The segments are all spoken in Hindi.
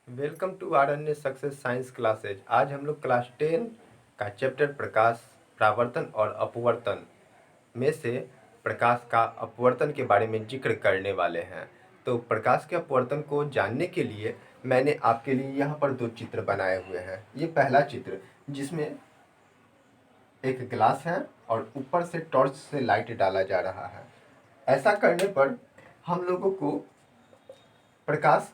Welcome to Aranya success science classes. आज हम लोग क्लास 10 का चैप्टर प्रकाश परावर्तन और अपवर्तन में से प्रकाश का अपवर्तन के बारे में जिक्र करने वाले हैं। तो प्रकाश के अपवर्तन को जानने के लिए मैंने आपके लिए यहाँ पर दो चित्र बनाए हुए हैं। ये पहला चित्र जिसमें एक गिलास है और ऊपर से टॉर्च से लाइट डाला जा रहा है। ऐसा करने पर हम लोगों को प्रकाश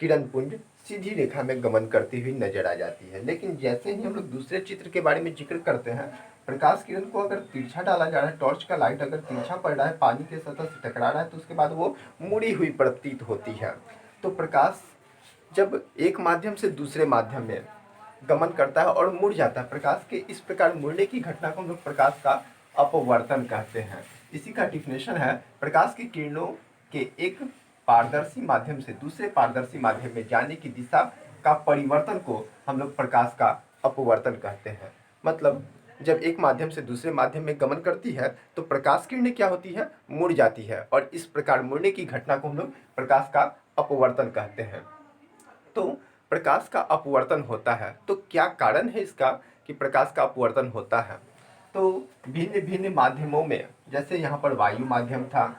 किरण पुंज सीधी रेखा में गमन करती हुई नजर आ जाती है। लेकिन जैसे ही हम लोग दूसरे चित्र के बारे में जिक्र करते हैं, प्रकाश किरण को अगर तिरछा डाला जा रहा है, टॉर्च का लाइट अगर तिरछा पड़ रहा है, पानी के सतह से टकरा रहा है, तो उसके बाद वो मुड़ी हुई प्रतीत होती है। तो प्रकाश जब एक माध्यम से दूसरे माध्यम में गमन करता है और मुड़ जाता है, प्रकाश के इस प्रकार मुड़ने की घटना को हम लोग प्रकाश का अपवर्तन कहते हैं। इसी का डिफिनेशन है, प्रकाश की किरणों के एक पारदर्शी माध्यम से दूसरे पारदर्शी माध्यम में जाने की दिशा का परिवर्तन को हम लोग प्रकाश का अपवर्तन कहते हैं। मतलब जब एक माध्यम से दूसरे माध्यम में गमन करती है तो प्रकाश किरणें क्या होती है, मुड़ जाती है, और इस प्रकार मुड़ने की घटना को हम लोग प्रकाश का अपवर्तन कहते हैं। तो प्रकाश का अपवर्तन होता है, तो क्या कारण है इसका कि प्रकाश का अपवर्तन होता है? तो भिन्न भिन्न माध्यमों में, जैसे यहाँ पर वायु माध्यम था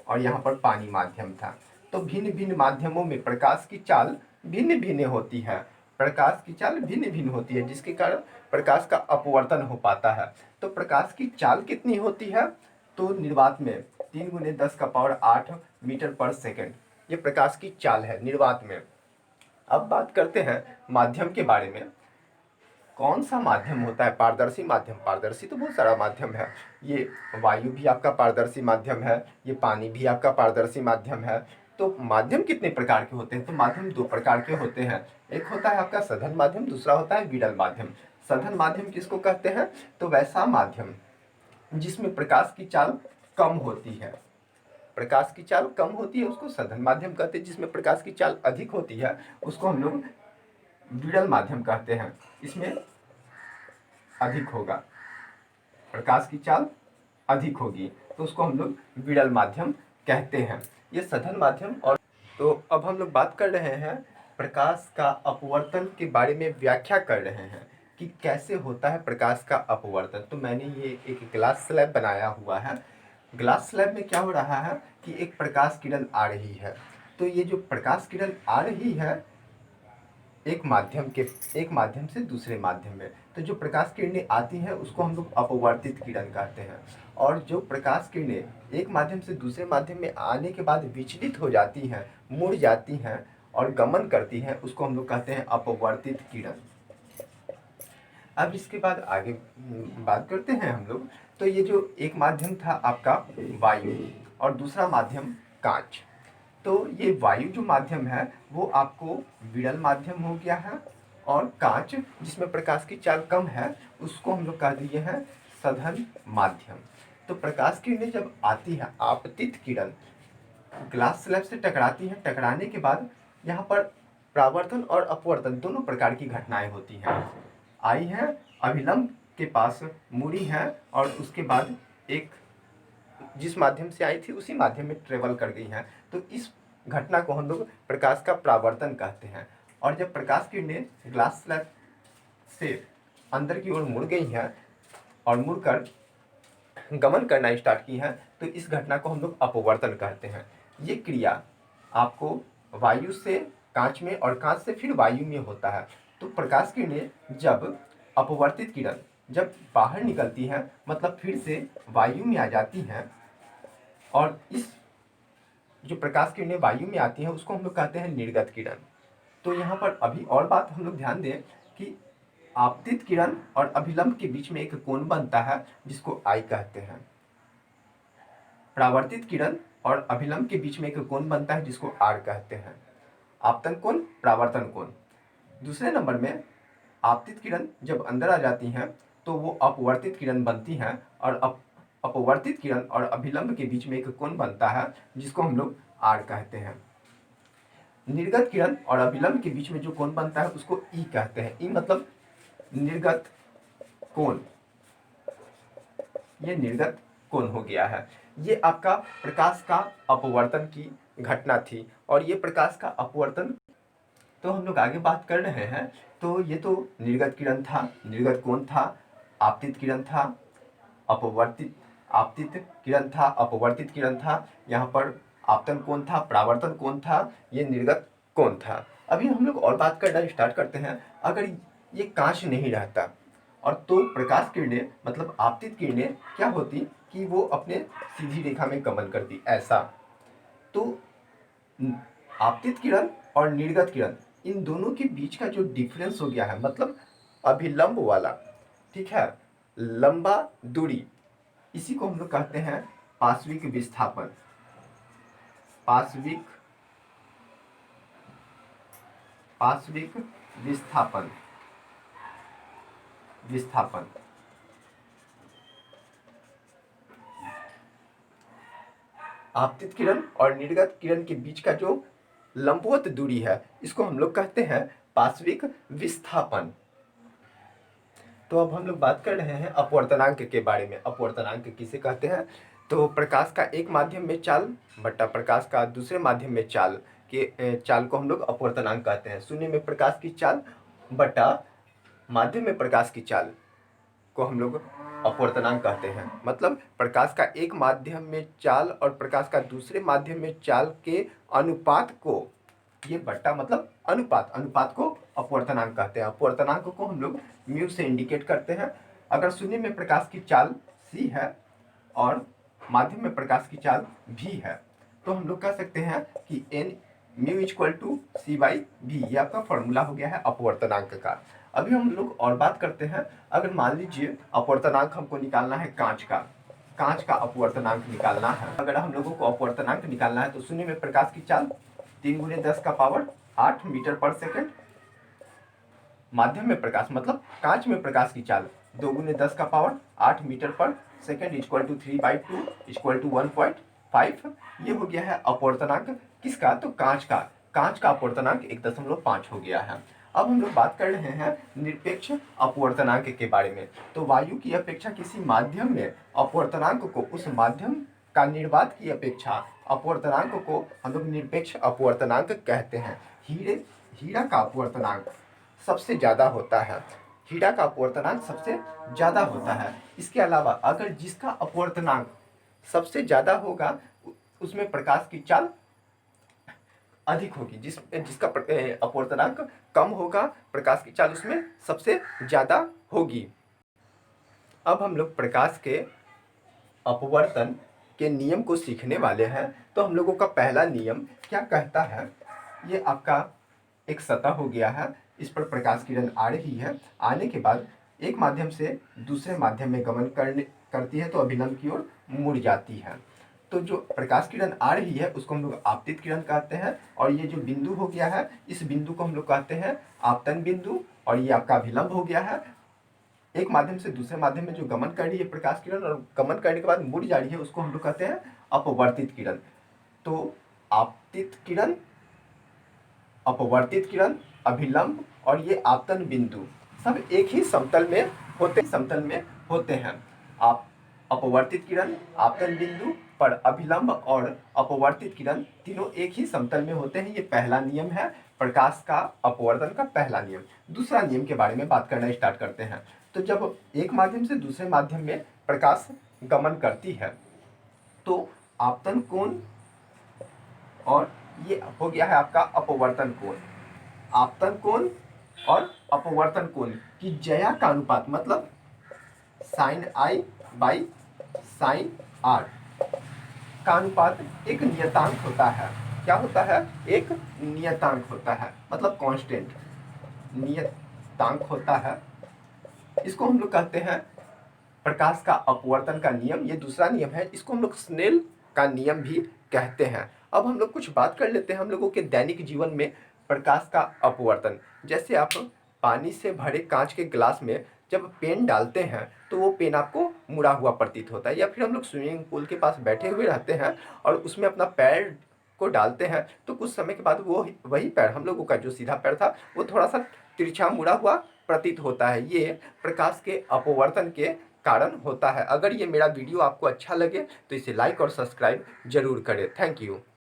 और यहाँ पर पानी माध्यम था, तो भिन्न भिन्न माध्यमों में प्रकाश की चाल भिन्न भिन्न होती है। प्रकाश की चाल भिन्न भिन्न होती है, जिसके कारण प्रकाश का अपवर्तन हो पाता है। तो प्रकाश की चाल कितनी होती है? तो निर्वात में 3 × 10⁸ मीटर पर सेकेंड ये प्रकाश की चाल है निर्वात में। अब बात करते हैं माध्यम के बारे में। कौन सा माध्यम होता है पारदर्शी माध्यम? पारदर्शी तो बहुत सारा माध्यम है। ये वायु भी आपका पारदर्शी माध्यम है, ये पानी भी आपका पारदर्शी माध्यम है। तो माध्यम कितने प्रकार के होते हैं? तो माध्यम दो प्रकार के होते हैं। एक होता है आपका सघन माध्यम, दूसरा होता है विरल माध्यम। सघन माध्यम किसको कहते हैं? तो वैसा माध्यम जिसमें प्रकाश की चाल कम होती है। प्रकाश की चाल कम होती है उसको सघन माध्यम कहते हैं। जिसमें प्रकाश की चाल अधिक होती है उसको हम लोग विरल माध्यम कहते हैं। इसमें अधिक होगा, प्रकाश की चाल अधिक होगी, तो उसको हम लोग विरल माध्यम कहते हैं। ये सघन माध्यम। और तो अब हम लोग बात कर रहे हैं प्रकाश का अपवर्तन के बारे में, व्याख्या कर रहे हैं कि कैसे होता है प्रकाश का अपवर्तन। तो मैंने ये एक ग्लास स्लैब बनाया हुआ है। ग्लास स्लैब में क्या हो रहा है कि एक प्रकाश किरण आ रही है। तो ये जो प्रकाश किरण आ रही है एक माध्यम से दूसरे माध्यम में, तो जो प्रकाश किरणें आती हैं उसको हम लोग अपवर्तित किरण कहते हैं। और जो प्रकाश किरणें एक माध्यम से दूसरे माध्यम में आने के बाद विचलित हो जाती हैं, मुड़ जाती हैं और गमन करती हैं, उसको हम लोग कहते हैं अपवर्तित किरण। अब इसके बाद आगे बात करते हैं हम लोग। तो ये जो एक माध्यम था आपका वायु और दूसरा माध्यम कांच, तो ये वायु जो माध्यम है वो आपको विरल माध्यम हो गया है, और कांच जिसमें प्रकाश की चाल कम है उसको हम लोग कह दिए हैं सघन माध्यम। तो प्रकाश किरणें जब आती है, आपतित किरण ग्लास स्लैब से टकराती है, टकराने के बाद यहाँ पर परावर्तन और अपवर्तन दोनों प्रकार की घटनाएं होती हैं। आई है अभिलंब के पास मुड़ी है और उसके बाद एक जिस माध्यम से आई थी उसी माध्यम में ट्रेवल कर गई हैं, तो इस घटना को हम लोग प्रकाश का परावर्तन कहते हैं। और जब प्रकाश किरणें ग्लास स्लैब से अंदर की ओर मुड़ गई हैं और मुड़कर गमन करना स्टार्ट की हैं, तो इस घटना को हम लोग अपवर्तन कहते हैं। ये क्रिया आपको वायु से कांच में और कांच से फिर वायु में होता है। तो प्रकाश किरणें जब अपवर्तित किरण जब बाहर निकलती हैं, मतलब फिर से वायु में आ जाती हैं, और इस जो प्रकाश किरणें वायु में आती हैं उसको हम लोग कहते हैं निर्गत किरण। तो यहाँ पर अभी और बात हम लोग ध्यान दें कि आपतित किरण और अभिलंब के बीच में एक कोण बनता है जिसको आई कहते हैं। परावर्तित किरण और अभिलंब के बीच में एक कोण बनता है जिसको आर कहते हैं। आपतन कोण, परावर्तन कोण। दूसरे नंबर में आपतित किरण जब अंदर आ जाती हैं तो वो अपवर्तित किरण बनती हैं, और अपवर्तित किरण और अभिलंब के बीच में एक कोण बनता है जिसको हम लोग आर कहते हैं। निर्गत किरण और अभिलंब के बीच में जो कोण बनता है उसको ई कहते हैं। ई मतलब निर्गत कोण, ये निर्गत कोण हो गया है। ये आपका प्रकाश का अपवर्तन की घटना थी, और ये प्रकाश का अपवर्तन तो हम लोग आगे बात कर रहे हैं। तो ये तो निर्गत किरण था, निर्गत कौन था, आपतित किरण था, अपवर्तित आपतित किरण था, अपवर्तित किरण था, यहाँ पर आपतन कौन था, परावर्तन कौन था, ये निर्गत कौन था। अभी हम लोग और बात करना स्टार्ट करते हैं। अगर ये कांच नहीं रहता और तो प्रकाश किरणें मतलब आपतित किरणें क्या होती कि वो अपने सीधी रेखा में गमन करती ऐसा। तो आपतित किरण और निर्गत किरण इन दोनों के बीच का जो डिफरेंस हो गया है, मतलब अभिलंब वाला, ठीक है, लंबा दूरी, इसी को हम लोग कहते हैं पार्श्विक विस्थापन। पार्श्विक पार्श्विक विस्थापन विस्थापन आपतित किरण और निर्गत किरण के बीच का जो लंबवत दूरी है, इसको हम लोग कहते हैं पार्श्विक विस्थापन। तो अब हम लोग बात कर रहे हैं अपवर्तनांक के बारे में। अपवर्तनांक किसे कहते हैं? तो प्रकाश का एक माध्यम में चाल बट्टा प्रकाश का दूसरे माध्यम में चाल के चाल को हम लोग अपवर्तनांक कहते हैं। शून्य में प्रकाश की चाल बट्टा माध्यम में प्रकाश की चाल को हम लोग अपवर्तनांक कहते हैं। मतलब प्रकाश का एक माध्यम में चाल और प्रकाश का दूसरे माध्यम में चाल के अनुपात को, ये बट्टा मतलब अनुपात को अपवर्तनांक कहते हैं। अपवर्तनांक को हम लोग म्यू से इंडिकेट करते हैं। अगर शून्य में प्रकाश की चाल c है और माध्यम में प्रकाश की चाल v है, तो हम लोग कह सकते हैं कि n mu equal to c by v, ये आपका फॉर्मूला हो गया है अपवर्तनांक का। अभी हम लोग और बात करते हैं। अगर मान लीजिए अपवर्तनांक हमको निकालना है कांच का अपवर्तनांक निकालना है। अगर हम लोगों को अपवर्तनांक निकालना है तो शून्य में प्रकाश की चाल 3 × 10⁸ मीटर पर सेकेंड, माध्यम में प्रकाश मतलब कांच में प्रकाश की चाल 2 × 10⁸ metre per second equal to 3/2 equal to 1.5। ये हो गया है अपवर्तनांक किसका? तो कांच का अपवर्तनांक 1.5 हो गया है। अब हम लोग बात कर रहे हैं निरपेक्ष अपवर्तनांक के बारे में। तो वायु की अपेक्षा किसी माध्यम में अपवर्तनांक को, उस माध्यम का निर्वात की अपेक्षा अपवर्तनांक को हम लोग निरपेक्ष अपवर्तनांक कहते हैं। हीरा का अपवर्तनांक सबसे ज़्यादा होता है, हीरा का अपवर्तनांक सबसे ज़्यादा होता है। इसके अलावा अगर जिसका अपवर्तनांक सबसे ज़्यादा होगा उसमें प्रकाश की चाल अधिक होगी, जिसका अपवर्तनांक कम होगा प्रकाश की चाल उसमें सबसे ज़्यादा होगी। अब हम लोग प्रकाश के अपवर्तन के नियम को सीखने वाले हैं। तो हम लोगों का पहला नियम क्या कहता है? ये आपका एक सतह हो गया है, इस पर प्रकाश किरण आ रही है, आने के बाद एक माध्यम से दूसरे माध्यम में गमन करती है तो अभिलंब की ओर मुड़ जाती है। तो जो प्रकाश किरण आ रही है उसको हम लोग आपतित किरण कहते हैं, और ये जो बिंदु हो गया है इस बिंदु को हम लोग कहते हैं आपतन बिंदु, और ये आपका अभिलंब हो गया है। एक माध्यम से दूसरे माध्यम में जो गमन कर रही है प्रकाश किरण और गमन करने के बाद मुड़ जा रही है उसको हम लोग कहते हैं अपवर्तित किरण। तो आपतित किरण, अपवर्तित किरण, अभिलंब और ये आपतन बिंदु सब एक ही समतल में होते हैं। आप अपवर्तित किरण, आपतन बिंदु पर अभिलंब और अपवर्तित किरण तीनों एक ही समतल में होते हैं। ये पहला नियम है प्रकाश का अपवर्तन का पहला नियम। दूसरा नियम के बारे में बात करना स्टार्ट करते हैं। तो जब एक माध्यम से दूसरे माध्यम में प्रकाश गमन करती है तो आपतन कोण और ये हो गया है आपका अपवर्तन कोण। आपतन कोण और अपवर्तन कोण की ज्या का अनुपात मतलब sin I by sin R का अनुपात एक नियतांक होता है। क्या होता है? एक नियतांक होता है, मतलब कांस्टेंट नियतांक होता है। इसको हम लोग कहते हैं प्रकाश का अपवर्तन का नियम। ये दूसरा नियम है, इसको हम लोग स्नेल का नियम भी कहते हैं। अब हम लोग कुछ बात कर लेते हैं हम लोगों के दैनिक जीवन में प्रकाश का अपवर्तन। जैसे आप पानी से भरे कांच के गिलास में जब पेन डालते हैं तो वो पेन आपको मुड़ा हुआ प्रतीत होता है, या फिर हम लोग स्विमिंग पूल के पास बैठे हुए रहते हैं और उसमें अपना पैर को डालते हैं तो कुछ समय के बाद वो वही पैर, हम लोगों का जो सीधा पैर था वो थोड़ा सा तिरछा मुड़ा हुआ प्रतीत होता है। ये प्रकाश के अपवर्तन के कारण होता है। अगर ये मेरा वीडियो आपको अच्छा लगे तो इसे लाइक और सब्सक्राइब जरूर करें। Thank you.